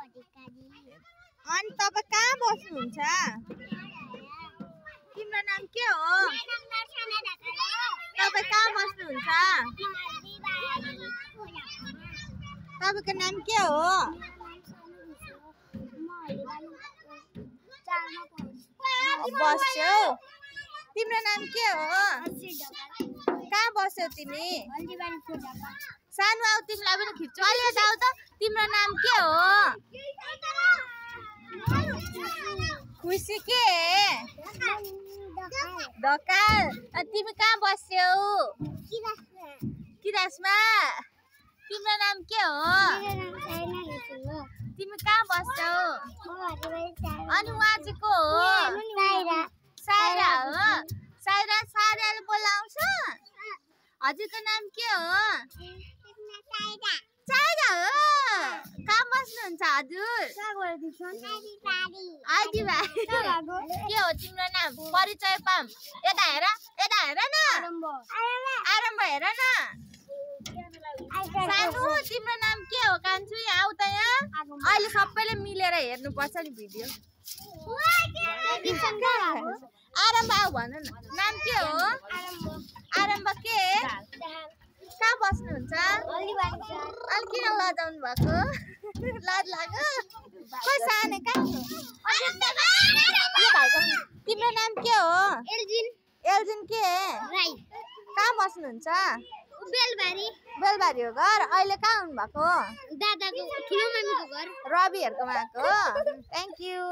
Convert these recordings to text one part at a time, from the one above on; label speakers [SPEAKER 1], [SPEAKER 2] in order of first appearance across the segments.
[SPEAKER 1] अनि तपाईँ कहाँ बस्नुहुन्छ? तिम्रो नाम के हो? तपाईँ कहाँ बस्नुहुन्छ? तपाईँको नाम के हो? बस्छौ? तिम्रो नाम के हो? कहाँ बस्छौ तिमी? सानो आऊ, तिमीलाई पनि खिच्छु। अहिले जाऊ त। तिम्रो नाम के हो? खुसी के? ढकाल। तिमी कहाँ बस्छौ? किरासमा। तिम्रो नाम के हो? तिमी कहाँ बस्छौ? अनि उहाँ चाहिँ को हो? साइरा हो? साइराले बोलाउँछ? हजुरको नाम के हो? साइरा हो? कहाँ बस्नुहुन्छ हजुर? आइदिबारी। के हो तिम्रो नाम? परिचय पाऊँ। यता हेर न। आरम्भ हेर न। सानो तिम्रो नाम के हो कान्छु? यहाँ आऊ त यहाँ। अहिले सबैले मिलेर हेर्नुपर्छ नि भिडियो। आरम्भ आऊ भन न। नाम के हो? आरम्भ के? कहाँ बस्नुहुन्छ? अनि किन लजाउनु भएको? लाज लाग्यो? खोइ सानो कहाँ? तिम्रो नाम के हो? एल्जिन के? कहाँ बस्नुहुन्छ? बेलबारी हो घर। अहिले कहाँ हुनु भएको? रविहरूको आएको। Thank you.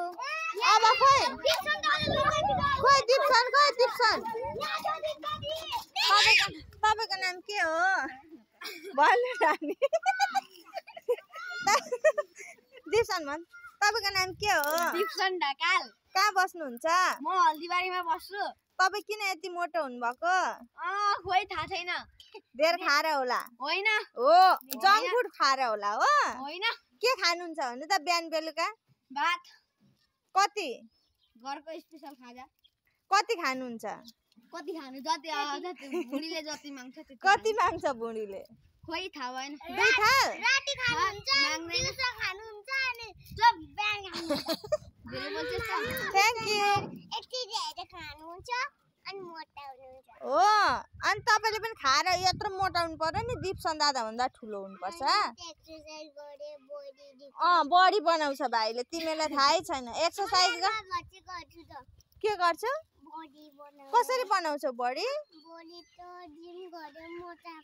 [SPEAKER 1] अब खोइ दिप्सन। तपाईँको नाम के हो? भन्नु नानी। दिप्सन भन्। तपाईँको नाम के हो?
[SPEAKER 2] दिप्सन ढकाल।
[SPEAKER 1] कहाँ बस्नुहुन्छ?
[SPEAKER 2] म हल्दीबारीमा बस्छु।
[SPEAKER 1] तपाईँ किन यति मोटो हुनुभएको?
[SPEAKER 2] खोइ थाहा छैन।
[SPEAKER 1] धेर खाएर होला?
[SPEAKER 2] होइन
[SPEAKER 1] हो, जङ्क फुड खाएर होला हो?
[SPEAKER 2] होइन।
[SPEAKER 1] के खानुहुन्छ भने त बिहान बेलुका?
[SPEAKER 2] भात।
[SPEAKER 1] कति?
[SPEAKER 2] घरको स्पेशल खाजा।
[SPEAKER 1] कति खानुहुन्छ?
[SPEAKER 2] कति खानु? जति बुढीले जति माग्छ त्यति।
[SPEAKER 1] कति माग्छ बुढीले?
[SPEAKER 2] खोइ थाहा भएन।
[SPEAKER 1] 2 थाल?
[SPEAKER 2] राति खानुहुन्छ, दिउँसो खानुहुन्छ अनि सब बिहान खानुहुन्छ।
[SPEAKER 1] Thank you.
[SPEAKER 2] यति धेरै खानुहुन्छ अनि मोटा हुनुहुन्छ।
[SPEAKER 1] हो, अनि तपाईँले पनि खाएर यत्रो मोटाउनु पर्यो नि। दिप्सन दादा भन्दा ठुलो हुनुपर्छ।
[SPEAKER 2] एक्सरसाइज गरे बडी
[SPEAKER 1] बडी बनाउँछ भाइले। तिमीलाई थाहै छैन। एक्सरसाइज के गर्छौ?
[SPEAKER 2] बडी बनाउँछ।
[SPEAKER 1] कसरी बनाउँछौ बडी?
[SPEAKER 2] बडी त जिम गरे मोटा